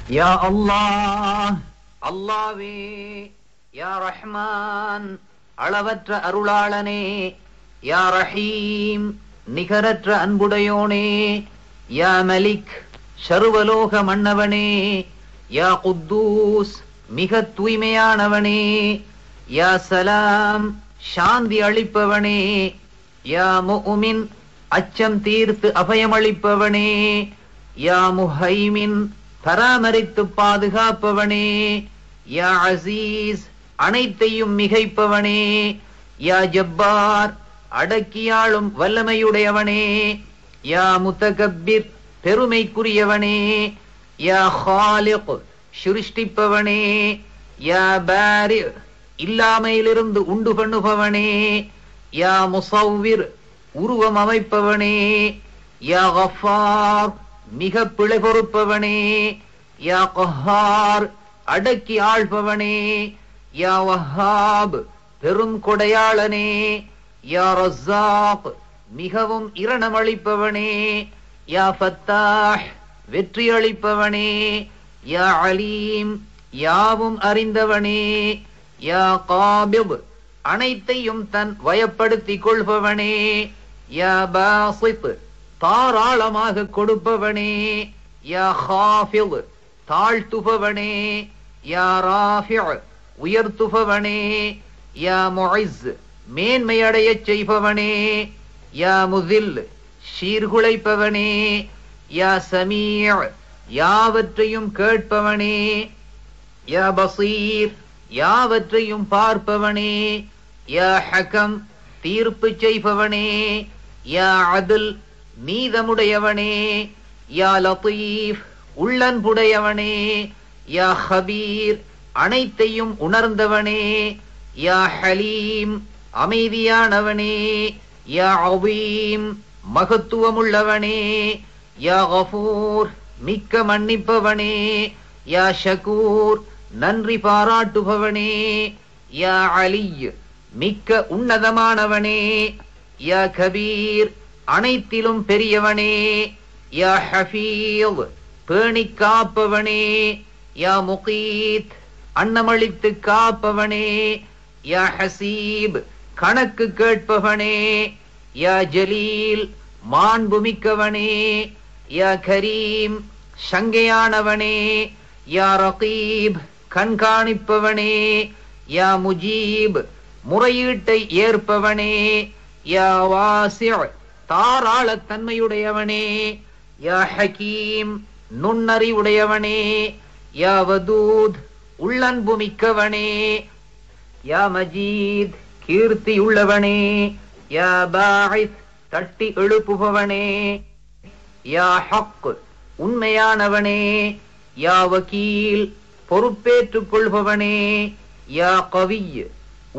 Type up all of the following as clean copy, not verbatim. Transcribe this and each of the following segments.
யா அல்லாஹ், அல்லாவே. யா ரஹ்மான், அளவற்ற அருளாளனே. யா ரஹீம், நிகரற்ற அன்புடையோனே. யா மலிக், சர்வலோக மன்னவனே. யா குத்தூஸ், மிக தூய்மையானவனே. யா சலாம், சாந்தி அளிப்பவனே. யா முஃமின், அச்சம் தீர்த்து அபயமளிப்பவனே. யா முஹைமின், பராமரித்து பாதுகாப்பவனே. யா அசீஸ், அனைத்தையும் மிகைப்பவனே. யா ஜப்பார், அடக்கியாளும் வல்லமையுடையவனே. யா முத்தகப்பிர், பெருமைக்குரியவனே. யா ஹாலிக், சிருஷ்டிப்பவனே. யா பாரி, இல்லாமையிலிருந்து உண்டு பண்ணுபவனே. யா முசவ்விர், உருவம் அமைப்பவனே. யா கஃபார், மிக பிழை பொறுப்பவனே. யா கஹார், அடக்கி ஆள்பவனே. யா வஹாப், பெரும் கொடையாளனே. யா ரஸாக், மிகவும் இரணமளிப்பவனே. யா ஃபத்தாஹ், வெற்றி அளிப்பவனே. யா அலீம், யாவும் அறிந்தவனே. யா காபிப், அனைத்தையும் தன் வயப்படுத்திக் கொள்பவனே. யா பாசித், தாராளமாக கொடுப்பவனே. யா ஹாஃபில், தாழ்த்துபவனே. யா ராஃபி', உயர்த்துபவனே. யா முஇஸ், மேன்மையடையச் செய்பவனே. யா முஸில், சீர்குலைப்பவனே. யா சமீ', யாவற்றையும் கேட்பவனே. யா பசீர், யாவற்றையும் பார்ப்பவனே. யா ஹகம், தீர்ப்பு செய்பவனே. யா அத்ல், நீதமுடையவனே. யா லதீஃப், உள்ளன்புடையவனே. யா ஹபீர், அனைத்தையும் உணர்ந்தவனே. யா ஹலீம், அமைதியானவனே. யா அவீம், மகத்துவமுள்ளவனே. யா கஃபூர், மிக்க மன்னிப்பவனே. யா ஷகூர், நன்றி பாராட்டுபவனே. யா அலி, மிக்க உன்னதமானவனே. யா கபீர், அனைத்திலும் பெரியவனே. யா ஹஃபீஸ், பேணிக் காப்பவனே. யா முகீத், அன்னமளித்து காப்பவனே. யா ஹசீப், கணக்கு கேட்பவனே. யா ஜலீல், மாண்புமிக்கவனே. யா கரீம், சங்கையானவனே. யா ரகீப், கண்காணிப்பவனே. யா முஜீப், முறையீட்டை ஏற்பவனே. யா வாசி', தாராளத்தன்மையுடையவனே. யா ஹக்கீம், நுண்ணறிவுடையவனே. யா வதூத், உள்ளன்பு மிக்கவனே. யா மஜீத், கீர்த்தியுள்ளவனே. யா பாஇத், தட்டி எழுப்புபவனே. யா ஹக், உண்மையானவனே. யா வக்கீல், பொறுப்பேற்றுக் கொள்பவனே. யா கவிய்,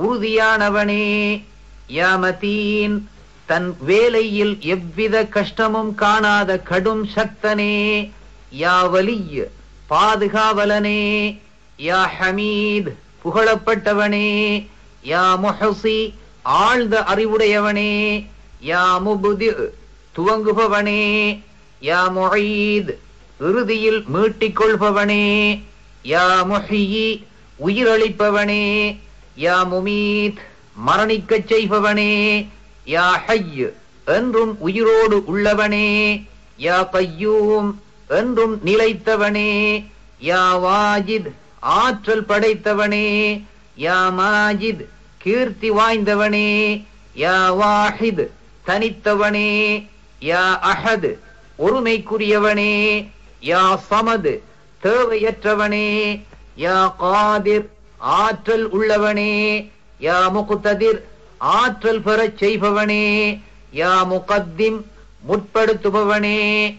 உறுதியானவனே. யா மதீன், தன் வேலையில் எவ்வித கஷ்டமும் காணாத கடும் சக்தனே. யா வலிய், பாதுகாவலனே. யா ஹமீத், புகழப்பட்டவனே. யா முஹ்சி, ஆழ்ந்த அறிவுடையவனே. யா முப்தி', துவங்குபவனே. யா முஈத், இறுதியில் மீட்டிக் கொள்பவனே. யா முஹ்யி, உயிரளிப்பவனே. யா முமீத், மரணிக்கச் செய்பவனே. யா ஹய்ய், என்றும் உயிரோடு உள்ளவனே. யா கய்யூம், என்றும் நிலைத்தவனே. யா வாஜித், ஆற்றல் படைத்தவனே. யா மாஜித், கீர்த்தி வாய்ந்தவனே. யா வாஹித், தனித்தவனே. யா அஹத், ஒருமைக்குரியவனே. யா சமத், தேவையற்றவனே. யா காதிர், ஆற்றல் உள்ளவனே. யா முக்ததிர், ஆற்றல் பெறச் செய்பவனே. யா முகத்திம், முற்படுத்துபவனே.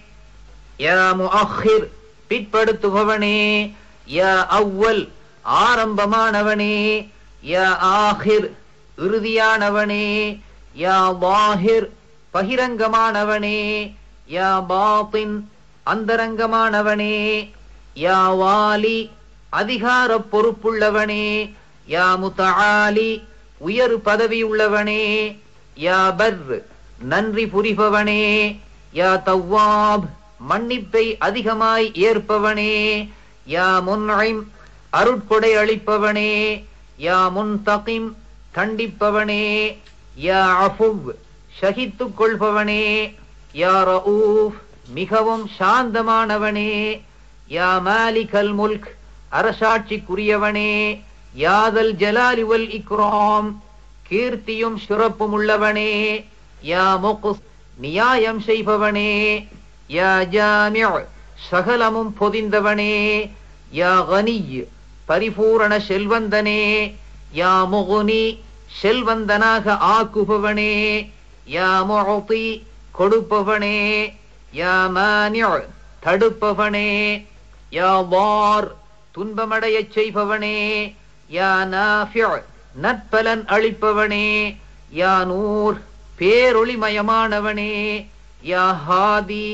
யா முஅக்கிர், பிற்படுத்துபவனே. யா அவ்வல், ஆரம்பமானவனே. யா ஆஹிர், இறுதியானவனே. யா வாஹிர், பகிரங்கமானவனே. யா பாத்தின், அந்தரங்கமானவனே. யா வாலி, அதிகார பொறுப்புள்ளவனே. யா முத்தஆலி, உயர் பதவி உள்ளவனே. யா பர், நன்றி புரிபவனே. யா தவ்வாப், மன்னிப்பை அதிகமாய் ஏற்பவனே. யா முன்இம் அருட்கொடை அளிப்பவனே, யா முன்தகிம் தண்டிப்பவனே, யா அஃபுவ் ஷஹித்துக் கொள்பவனே, யா ரഊஃப் மிகவும் சாந்தமானவனே, யா மாலிகல் முல்க் அரசாட்சிக்குரியவனே, யாதல் ஜலாலி வல் இக்ராம் கீர்த்தியும் சிறப்பும் உள்ளவனே, யா முக்ஸ் நியாயம் செய்பவனே, யா ஜாமிஉ சகலமும் பொதிந்தவனே, யா கனி பரிபூரண செல்வந்தனே, யா முகுனி செல்வந்தனாக ஆக்குபவனே, யா முஅதி கொடுப்பவனே, யா மானிஉ தடுப்பவனே, யா தார் துன்பமடையச் செய்பவனே, யா நாஃபிஉ நற்பலன் அளிப்பவனே, யா நூர் பேரொளிமயமானவனே, யா ஹாதி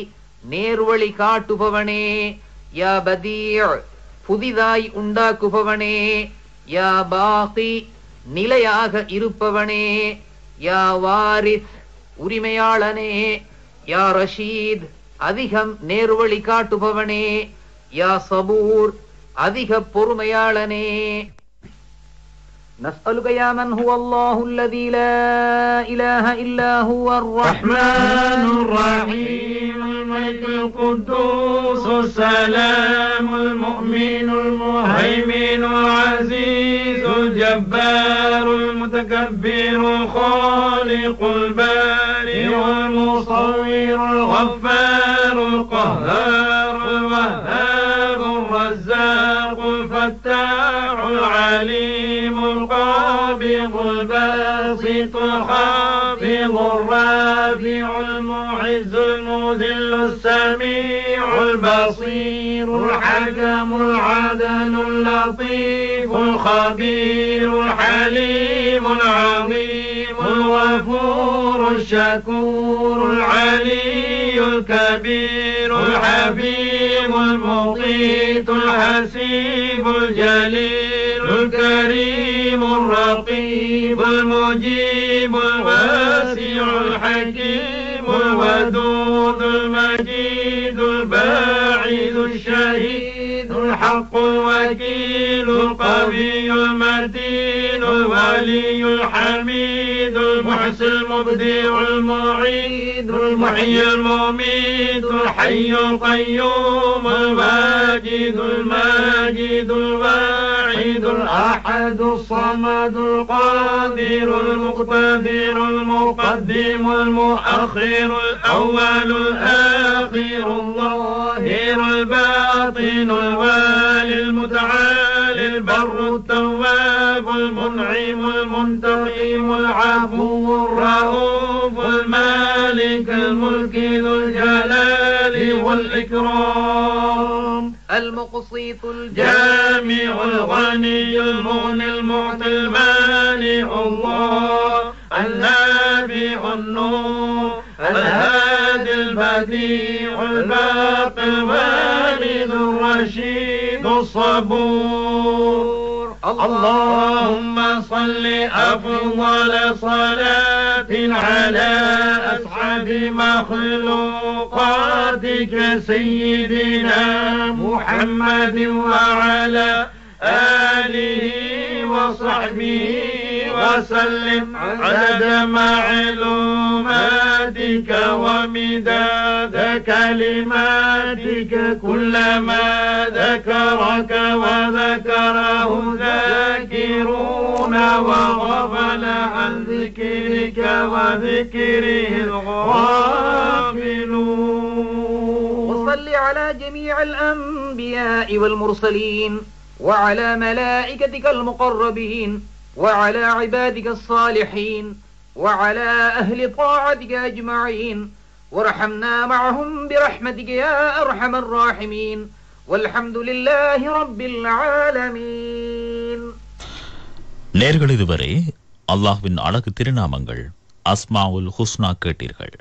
நேர்வழி காட்டுபவனே, யா பதீஉ புதிதாய் உண்டாக்குபவனே, யா பாகி நிலையாக இருப்பவனே, யா வாரிஸ் உரிமையாளனே, யா ரஷீத் அதிகம் நேர்வழி காட்டுபவனே, யா சபூர் அதிக பொறுமையாளனே. نسألك يا من هو الله الذي لا إله إلا هو الرحمن الرحيم الملك القدوس السلام المؤمن المهيمن العزيز الجبار المتكبر الخالق البارئ المصور الغفار القهار الوهاب الرزاق الفتاح العليم القابض الباسط الخافض الرافع المعز المذل السميع البصير الحكم العدل اللطيف الخبير الحليم العظيم الغفور الشكور العلي الكبير الحبيب المقيت الحسيب الجليل الكريم الرقيب المجيب الواسع الحكيم الودود المجيد الباعث الشهيد الحق الوكيل القوي المتين الولي الحميد المحسن المبدع المعيد المحيي المميت الحي القيوم الواجد الماجد الواحد الأحد الصمد القادر المقتدر المقدم المؤخر الأول الآخر الظاهر الباطن الوالي المتعالي البر التواب المنعم المنتقم العفو الرؤوف المالك الملك ذو الجلال والإكرام المقسط الجامع الغني المغني المعطي المانع الله النافع النور الهادي البديع الباقي الوارد الرشيد الصبور. اللهم صل أفضل صلاة على أسعد مخلوقاتك سيدنا محمد وعلى آله وصحبه وسلم عدد معلوماتك ومداد كلماتك كلما ذكرك وذكره ذاكرون وغفل عن ذكرك وذكره الغافلون. وصل على جميع الأنبياء والمرسلين وعلى ملائكتك المقربين وعلى عبادك الصالحين وعلى أهل طاعتك أجمعين وارحمنا معهم برحمتك يا أرحم الراحمين والحمد لله رب العالمين. நேயர்கள் இதுவரை அல்லாஹ்வின் அழகு திருநாமங்கள் அஸ்மாவுல் ஹுஸ்னா கேட்டீர்கள்.